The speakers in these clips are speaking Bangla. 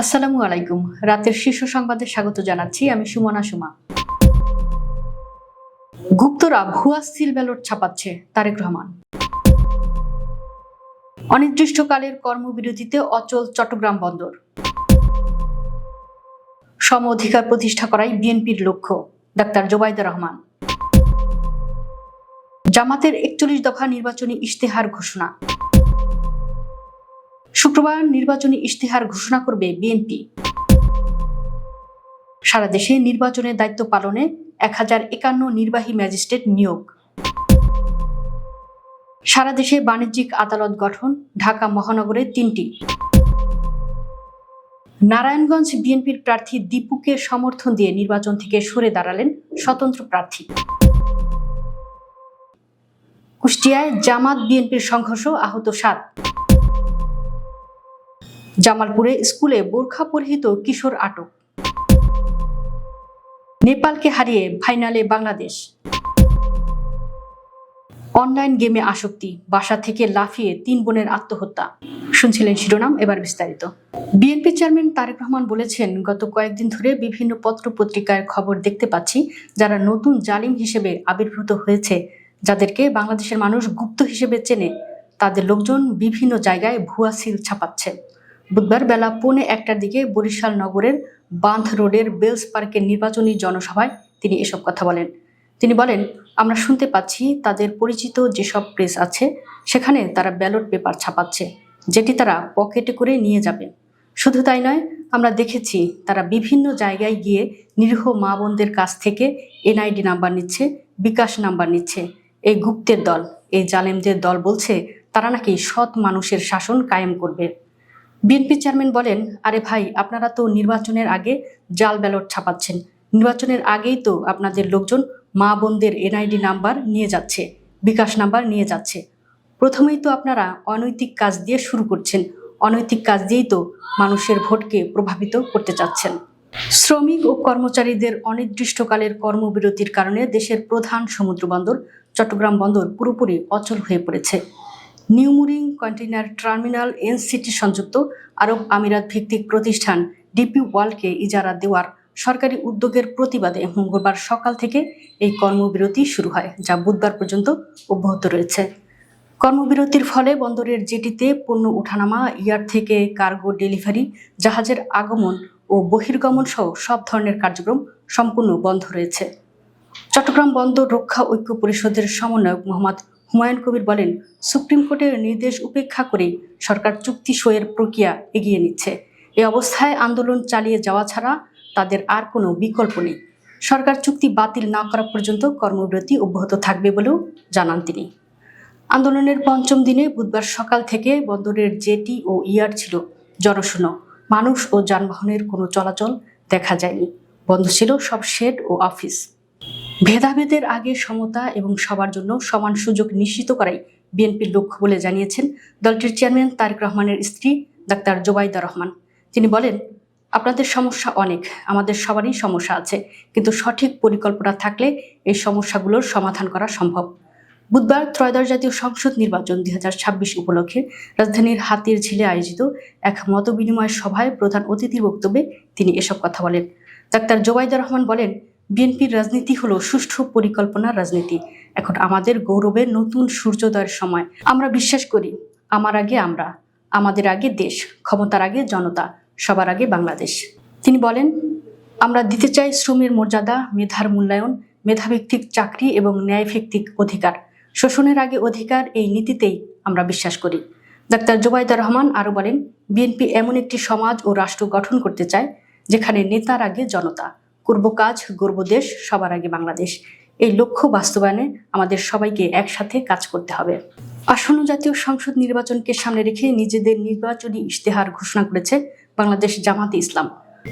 আসসালামু আলাইকুম। রাতের শীর্ষ সংবাদে স্বাগত জানাচ্ছি আমি সুমনা সুমা। গুপ্তরা ভুয়া সিল ব্যালট ছাপাচ্ছে, তারেক রহমান। অনির্দিষ্টকালের কর্মবিরতিতে অচল চট্টগ্রাম বন্দর। সম অধিকার প্রতিষ্ঠা করাই বিএনপির লক্ষ্য, ডাক্তার জোবাইদা রহমান। জামাতের ৪১ দফা নির্বাচনী ইশতেহার ঘোষণা। শুক্রবার নির্বাচনী ইশতেহার ঘোষণা করবে বিএনপি। সারা দেশে নির্বাচনের দায়িত্ব পালনে ১০৫১ নির্বাহী ম্যাজিস্ট্রেট নিয়োগ। সারা দেশে বাণিজ্যিক আদালত গঠন, ঢাকা মহানগরে ৩টি। নারায়ণগঞ্জ বিএনপির প্রার্থী দীপুকে সমর্থন দিয়ে নির্বাচন থেকে সরে দাঁড়ালেন স্বতন্ত্র প্রার্থী। কুষ্টিয়ায় জামাত বিএনপির সংঘর্ষ, আহত ৭। জামালপুরে স্কুলে বোরখা পরিহিত কিশোর আটক। নেপালকে হারিয়ে ফাইনালে বাংলাদেশ। অনলাইন গেমে আসক্তি, বাসা থেকে লাফিয়ে ৩ বোনের আত্মহত্যা। শুনছিলেন শিরোনাম, এবার বিস্তারিত। বিএনপি চেয়ারম্যান তারেক রহমান বলেছেন, গত কয়েকদিন ধরে বিভিন্ন পত্র পত্রিকায় খবর দেখতে পাচ্ছি যারা নতুন জালিম হিসেবে আবির্ভূত হয়েছে, যাদেরকে বাংলাদেশের মানুষ গুপ্ত হিসেবে চেনে, তাদের লোকজন বিভিন্ন জায়গায় ভুয়া সিল ছাপাচ্ছে। বুধবার বেলা ১:১টার দিকে বরিশাল নগরের বাঁধ রোডের বেলস পার্কের নির্বাচনী জনসভায় তিনি এসব কথা বলেন। তিনি বলেন, আমরা শুনতে পাচ্ছি তাদের পরিচিত যেসব প্রেস আছে সেখানে তারা ব্যালট পেপার ছাপাচ্ছে, যেটি তারা পকেটে করে নিয়ে যাবে। শুধু তাই নয়, আমরা দেখেছি তারা বিভিন্ন জায়গায় গিয়ে নিরীহ মা বোনদের কাছ থেকে এনআইডি নাম্বার নিচ্ছে, বিকাশ নাম্বার নিচ্ছে। এই গুপ্তের দল, এই জালেমদের দল বলছে তারা নাকি সৎ মানুষের শাসন কায়েম করবে। বিএনপি চেয়ারম্যান বলেন, আরে ভাই, আপনারা তো নির্বাচনের আগে জাল ব্যালট ছাপাচ্ছেন। নির্বাচনের আগেই তো আপনাদের লোকজন মা বোনদের এনআইডি নাম্বার নিয়ে যাচ্ছে, বিকাশ নাম্বার নিয়ে যাচ্ছে। প্রথমেই তো আপনারা অনৈতিক কাজ দিয়ে শুরু করছেন। অনৈতিক কাজ দিয়েই তো মানুষের ভোটকে প্রভাবিত করতে চাচ্ছেন। শ্রমিক ও কর্মচারীদের অনির্দিষ্টকালের কর্মবিরতির কারণে দেশের প্রধান সমুদ্র বন্দর চট্টগ্রাম বন্দর পুরোপুরি অচল হয়ে পড়েছে। নিউমুরিং কন্টেইনার টার্মিনাল এনসিটি সংযুক্ত আরব আমিরাত ভিত্তিক প্রতিষ্ঠান ডিপি ওয়ার্ল্ডকে ইজারা দেওয়ার সরকারি উদ্যোগের প্রতিবাদে মঙ্গলবার সকাল থেকে এই কর্মবিরতি শুরু হয়, যা বুধবার পর্যন্ত অব্যাহত রয়েছে। কর্মবিরতির ফলে বন্দরের জেটিতে পণ্য ওঠানামা, ইয়ার্ড থেকে কার্গো ডেলিভারি, জাহাজের আগমন ও বহির্গমন সহ সব ধরনের কার্যক্রম সম্পূর্ণ বন্ধ রয়েছে। চট্টগ্রাম বন্দর রক্ষা ঐক্য পরিষদের সমন্বয়ক মোহাম্মদ হুমায়ুন কবির বলেন, সুপ্রিম কোর্টের নির্দেশ উপেক্ষা করে সরকার চুক্তি সইয়ের প্রক্রিয়া এগিয়ে নিচ্ছে। এই অবস্থায় আন্দোলন চালিয়ে যাওয়া ছাড়া তাদের আর কোনো বিকল্প নেই। সরকার চুক্তি বাতিল না করা পর্যন্ত কর্মবিরতি অব্যাহত থাকবে বলেও জানান তিনি। আন্দোলনের পঞ্চম দিনে বুধবার সকাল থেকে বন্দরের জেটি ও ইয়ার্ড ছিল জনশূন্য। মানুষ ও যানবাহনের কোনো চলাচল দেখা যায়নি। বন্ধ ছিল সব শেড ও অফিস। ভেদাভেদের আগে সমতা এবং সবার জন্য সমান সুযোগ নিশ্চিত করাই বিএনপির লক্ষ্য বলে জানিয়েছেন দলটির চেয়ারম্যান তারেক রহমানের স্ত্রী ডাক্তার জোবাইদা রহমান। তিনি বলেন, আপনাদের সমস্যা অনেক, আমাদের সবারই সমস্যা আছে, কিন্তু সঠিক পরিকল্পনা থাকলে এই সমস্যাগুলোর সমাধান করা সম্ভব। বুধবার ত্রয়োদশ জাতীয় সংসদ নির্বাচন ২০২৬ উপলক্ষে রাজধানীর হাতির ঝিলে আয়োজিত এক মতবিনিময় সভায় প্রধান অতিথির বক্তব্যে তিনি এসব কথা বলেন। ডাক্তার জোবাইদা রহমান বলেন, বিএনপির রাজনীতি হলো সুষ্ঠু পরিকল্পনার রাজনীতি। এখন আমাদের গৌরবের নতুন সূর্যোদয়ের সময়। আমরা বিশ্বাস করি, আমার আগে আমরা, আমাদের আগে দেশ, ক্ষমতার আগে জনতা, সবার আগে বাংলাদেশ। তিনি বলেন, আমরা দিতে চাই শ্রমের মর্যাদা, মেধার মূল্যায়ন, মেধাভিত্তিক চাকরি এবং ন্যায়ভিত্তিক অধিকার। শোষণের আগে অধিকার, এই নীতিতেই আমরা বিশ্বাস করি। ডাক্তার জোবাইদা রহমান আরও বলেন, বিএনপি এমন একটি সমাজ ও রাষ্ট্র গঠন করতে চায় যেখানে নেতার আগে জনতা, করব কাজ, গর্ব দেশ, সবার আগে বাংলাদেশ। এই লক্ষ্য বাস্তবায়নে আমাদের সবাইকে একসাথে কাজ করতে হবে। আসন্ন জাতীয় সংসদ নির্বাচনকে সামনে রেখে নিজেদের নির্বাচনী ইশতেহার ঘোষণা করেছে বাংলাদেশ জামাতে ইসলাম।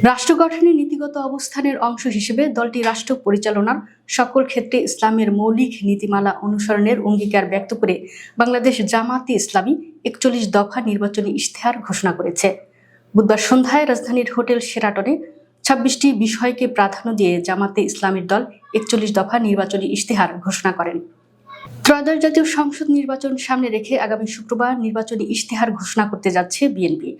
রাষ্ট্র গঠনের নীতিগত অবস্থানের অংশ হিসেবে দলটি রাষ্ট্র পরিচালনার সকল ক্ষেত্রে ইসলামের মৌলিক নীতিমালা অনুসরণের অঙ্গীকার ব্যক্ত করে বাংলাদেশ জামাতে ইসলামী ৪১ দফা নির্বাচনী ইশতেহার ঘোষণা করেছে। বুধবার সন্ধ্যায় রাজধানীর হোটেল শেরাটনে ২৬টি বিষয়কে প্রাধান্য দিয়ে জামাতে ইসলামীর দল ৪১ দফা নির্বাচনী ইশতেহার ঘোষণা করেন। ত্রয়োদশ জাতীয় সংসদ নির্বাচন সামনে রেখে আগামী শুক্রবার নির্বাচনী ইশতেহার ঘোষণা করতে যাচ্ছে বিএনপি।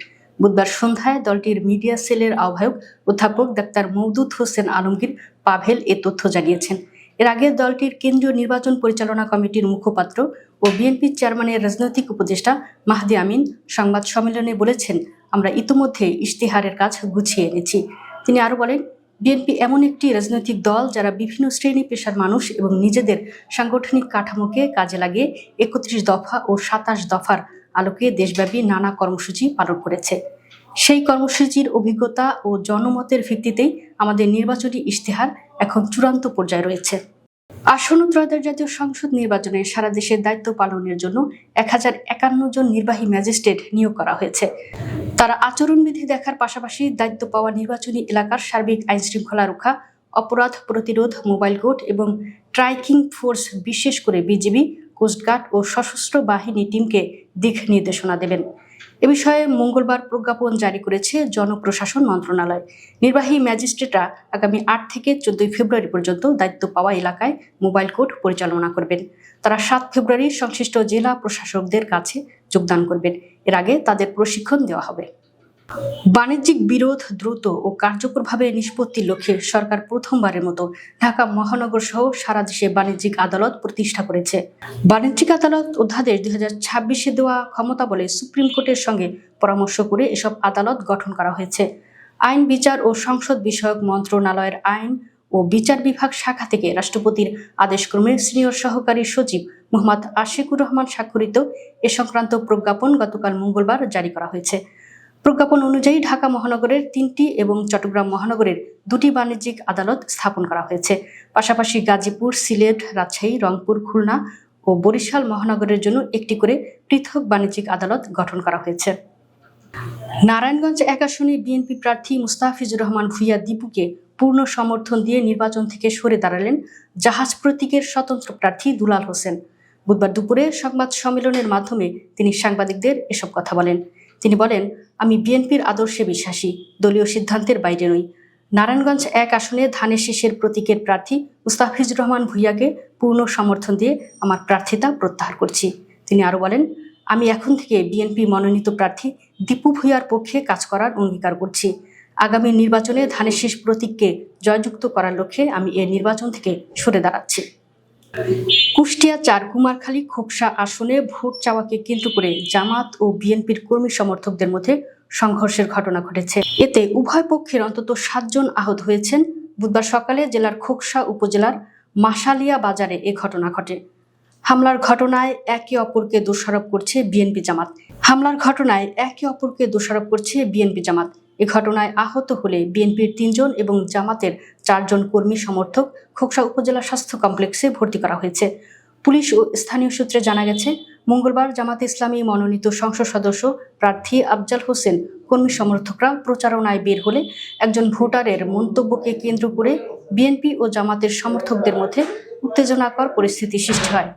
বুধবার সন্ধ্যায় দলটির মিডিয়া সেলের আহ্বায়ক অধ্যাপক ডাক্তার মওদুদ হোসেন আলমগীর পাভেল এ তথ্য জানিয়েছেন। এর আগে দলটির কেন্দ্রীয় নির্বাচন পরিচালনা কমিটির মুখপাত্র ও বিএনপি চেয়ারম্যানের রাজনৈতিক উপদেষ্টা মাহদি আমিন সংবাদ সম্মেলনে বলেছেন, আমরা ইতোমধ্যে ইশতেহারের কাজ গুছিয়ে এনেছি। তিনি আরো বলেন, বিএনপি এমন একটি রাজনৈতিক দল যারা বিভিন্ন শ্রেণী পেশার মানুষ এবং নিজেদের সাংগঠনিক কাঠামোকে কাজে লাগিয়ে ৩১ দফা ও ২৭ দফার আলোকে দেশব্যাপী নানা কর্মসূচি পালন করেছে। সেই কর্মসূচির অভিজ্ঞতা ও জনমতের ভিত্তিতেই আমাদের নির্বাচনী ইশতেহার এখন চূড়ান্ত পর্যায়ে রয়েছে। আসন্ন ত্রয়োদশ জাতীয় সংসদ নির্বাচনে সারা দেশে দায়িত্ব পালনের জন্য ১০৫১ জন নির্বাহী ম্যাজিস্ট্রেট নিয়োগ করা হয়েছে। তারা আচরণবিধি দেখার পাশাপাশি দায়িত্ব পাওয়া নির্বাচনী এলাকার সার্বিক আইনশৃঙ্খলা রক্ষা, অপরাধ প্রতিরোধ, মোবাইল কোর্ট এবং ট্রাইকিং ফোর্স, বিশেষ করে বিজিবি, কোস্টগার্ড ও সশস্ত্র বাহিনী টিমকে দিক নির্দেশনা দেবেন। এ বিষয়ে মঙ্গলবার প্রজ্ঞাপন জারি করেছে জনপ্রশাসন মন্ত্রণালয়। নির্বাহী ম্যাজিস্ট্রেটরা আগামী ৮ থেকে ১৪ ফেব্রুয়ারি পর্যন্ত দায়িত্ব পাওয়া এলাকায় মোবাইল কোর্ট পরিচালনা করবেন। তারা ৭ ফেব্রুয়ারি সংশ্লিষ্ট জেলা প্রশাসকদের কাছে যোগদান করবেন। এর আগে তাদের প্রশিক্ষণ দেওয়া হবে। বাণিজ্যিক বিরোধ দ্রুত ও কার্যকরভাবে নিষ্পত্তির লক্ষ্যে সরকার প্রথমবারের মতো ঢাকা মহানগর সহ সারা দেশে বাণিজ্যিক আদালত প্রতিষ্ঠা করেছে। বাণিজ্যিক আদালত অধ্যাদেশ ২০২৬ দেওয়া ক্ষমতা বলে সুপ্রিম কোর্টের সঙ্গে পরামর্শ করে এসব আদালত গঠন করা হয়েছে। আইন, বিচার ও সংসদ বিষয়ক মন্ত্রণালয়ের আইন ও বিচার বিভাগ শাখা থেকে রাষ্ট্রপতির আদেশক্রমে সিনিয়র সহকারী সচিব মোহাম্মদ আশিকুর রহমান স্বাক্ষরিত এ সংক্রান্ত প্রজ্ঞাপন গতকাল মঙ্গলবার জারি করা হয়েছে। প্রজ্ঞাপন অনুযায়ী ঢাকা মহানগরের ৩টি এবং চট্টগ্রাম মহানগরের ২টি বাণিজ্যিক আদালত স্থাপন করা হয়েছে। পাশাপাশি গাজীপুর, সিলেট, রাজশাহী, রংপুর, খুলনা ও বরিশাল মহানগরের জন্য একটি করে পৃথক বাণিজ্যিক আদালত গঠন করা হয়েছে। নারায়ণগঞ্জ ১ আসনে বিএনপি প্রার্থী মুস্তাফিজুর রহমান ভূঁইয়া দীপুকে পূর্ণ সমর্থন দিয়ে নির্বাচন থেকে সরে দাঁড়ালেন জাহাজ প্রতীকের স্বতন্ত্র প্রার্থী দুলাল হোসেন। বুধবার দুপুরে সংবাদ সম্মেলনের মাধ্যমে তিনি সাংবাদিকদের এসব কথা বলেন। তিনি বলেন, আমি বিএনপির আদর্শে বিশ্বাসী, দলীয় সিদ্ধান্তের বাইরে নই। নারায়ণগঞ্জ ১ আসনে ধানের শীষের প্রতীকের প্রার্থী মুস্তাফিজুর রহমান ভূঁইয়াকে পূর্ণ সমর্থন দিয়ে আমার প্রার্থিতা প্রত্যাহার করছি। তিনি আরো বলেন, আমি এখন থেকে বিএনপি মনোনীত প্রার্থী দীপু ভূঁইয়ার পক্ষে কাজ করার অঙ্গীকার করছি। আগামী নির্বাচনে ধানের শীষ প্রতীককে জয়যুক্ত করার লক্ষ্যে আমি এ নির্বাচন থেকে সরে দাঁড়াচ্ছি। কুষ্টিয়া ৪ কুমারখালী খোকসা আসনে ভোট চাওয়াকে কেন্দ্র করে জামাত ও বিএনপির কর্মী সমর্থকদের মধ্যে সংঘর্ষের ঘটনা ঘটেছে। এতে উভয় পক্ষের অন্তত ৭ জন আহত হয়েছেন। বুধবার সকালে জেলার খোকসা উপজেলার মাসালিয়া বাজারে এ ঘটনা ঘটে। হামলার ঘটনায় একে অপরকে দোষারোপ করছে বিএনপি জামাত। এ ঘটনায় আহত হলে বিএনপির ৩ জন এবং জামাতের ৪ জন কর্মী সমর্থক খোকসা উপজেলা স্বাস্থ্য কমপ্লেক্সে ভর্তি করা হয়েছে। পুলিশ ও স্থানীয় সূত্রে জানা গেছে, মঙ্গলবার জামাতে ইসলামী মনোনীত সংসদ সদস্য প্রার্থী আফজাল হোসেন কর্মী সমর্থকরা প্রচারণায় বের হলে একজন ভোটারের মন্তব্যকে কেন্দ্র করে বিএনপি ও জামাতের সমর্থকদের মধ্যে উত্তেজনাকর পরিস্থিতি সৃষ্টি হয়।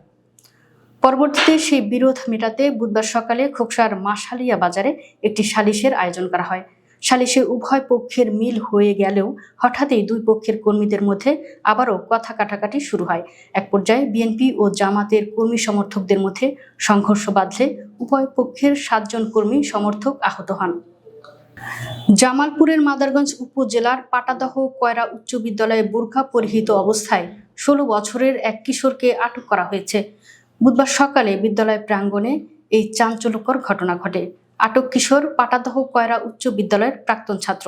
পরবর্তীতে সেই বিরোধ মেটাতে বুধবার সকালে খোকসার মাসালিয়া বাজারে একটি সালিশের আয়োজন করা হয়। সালিশে উভয় পক্ষের মিল হয়ে গেলেও হঠাৎই দুই পক্ষের কর্মীদের মধ্যে আবারও কথা কাটাকাটি শুরু হয়। এক পর্যায়ে বিএনপি ও জামাতের কর্মী সমর্থকদের মধ্যে সংঘর্ষ বাধলে উভয় পক্ষের ৭ জন কর্মী সমর্থক আহত হন। জামালপুরের মাদারগঞ্জ উপজেলার পাটাদহ কয়রা উচ্চ বিদ্যালয়ে বোরকা পরিহিত অবস্থায় ১৬ বছরের এক কিশোরকে আটক করা হয়েছে। বুধবার সকালে বিদ্যালয় প্রাঙ্গণে এই চাঞ্চল্যকর ঘটনা ঘটে। আটক কিশোর পাটাদহ কয়রা উচ্চ বিদ্যালয়ের প্রাক্তন ছাত্র।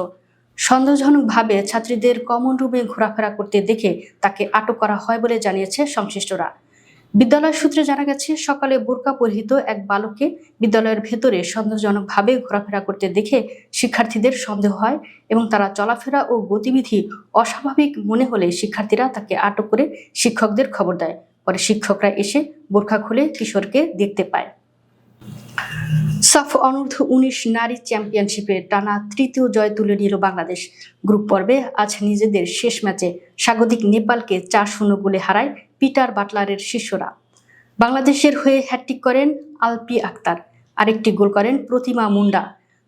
সন্দেহজনকভাবে ছাত্রীদের কমন রুমে ঘোরাফেরা করতে দেখে তাকে আটক করা হয় বলে জানিয়েছে সংশ্লিষ্টরা। বিদ্যালয় সূত্রে জানা গেছে, সকালে বোরকা পরিহিত এক বালককে বিদ্যালয়ের ভেতরে সন্দেহজনকভাবে ঘোরাফেরা করতে দেখে শিক্ষার্থীদের সন্দেহ হয় এবং তারা চলাফেরা ও গতিবিধি অস্বাভাবিক মনে হলে শিক্ষার্থীরা তাকে আটক করে শিক্ষকদের খবর দেয়। পরে শিক্ষকরা এসে বোরকা খুলে কিশোরকে দেখতে পায়। সাফ অনূর্ধ্ব ১৯ নারী চ্যাম্পিয়নশিপে টানা তৃতীয় জয় তুলে নিল বাংলাদেশ। গ্রুপ পর্বে আজ নিজেদের শেষ ম্যাচে স্বাগতিক নেপালকে ৪-০ গোলে হারায় পিটার বাটলারের শিষ্যরা। বাংলাদেশের হয়ে হ্যাটট্রিক করেন আলপি আক্তার, আরেকটি গোল করেন প্রতিমা মুন্ডা।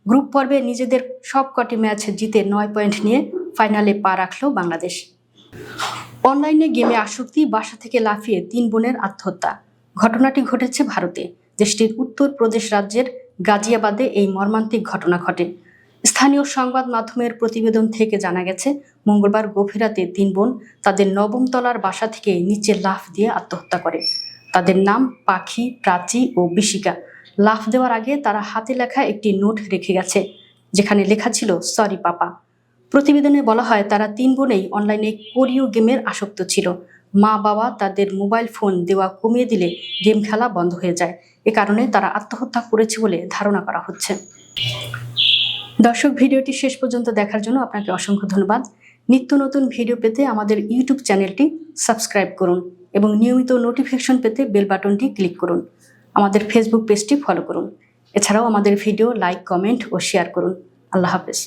গ্রুপ পর্বে নিজেদের সবকটি ম্যাচ জিতে ৯ পয়েন্ট নিয়ে ফাইনালে পা রাখল বাংলাদেশ। অনলাইনে গেমে আসক্তি, বাসা থেকে লাফিয়ে ৩ বোনের আত্মহত্যা। ঘটনাটি ঘটেছে ভারতে। দেশটির উত্তর প্রদেশ রাজ্যের গাজিয়াবাদে এই মর্মান্তিক ঘটনা ঘটে। স্থানীয় সংবাদ মাধ্যমের প্রতিবেদন থেকে জানা গেছে, মঙ্গলবার গভীর রাতে 3 বোন তাদের 9ম তলার বাসা থেকে নিচে লাফ দিয়ে আত্মহত্যা করে। তাদের নাম পাখি, প্রাচী ও বিশিকা। লাফ দেওয়ার আগে তারা হাতে লেখা একটি নোট রেখে গেছে, যেখানে লেখা ছিল সরি পাপা। প্রতিবেদনে বলা হয়, তারা 3 বোনেই অনলাইনে কোরিও গেমের আসক্ত ছিল। মা বাবা তাদের মোবাইল ফোন দেওয়া কমিয়ে দিলে গেম খেলা বন্ধ হয়ে যায়। এ কারণে তারা আত্মহত্যা করেছে বলে ধারণা করা হচ্ছে। দর্শক, ভিডিওটি শেষ পর্যন্ত দেখার জন্য আপনাকে অসংখ্য ধন্যবাদ। নিত্য নতুন ভিডিও পেতে আমাদের ইউটিউব চ্যানেলটি সাবস্ক্রাইব করুন এবং নিয়মিত নোটিফিকেশন পেতে বেল বাটনটি ক্লিক করুন। আমাদের ফেসবুক পেজটি ফলো করুন। এছাড়াও আমাদের ভিডিও লাইক, কমেন্ট ও শেয়ার করুন। আল্লাহ হাফেজ।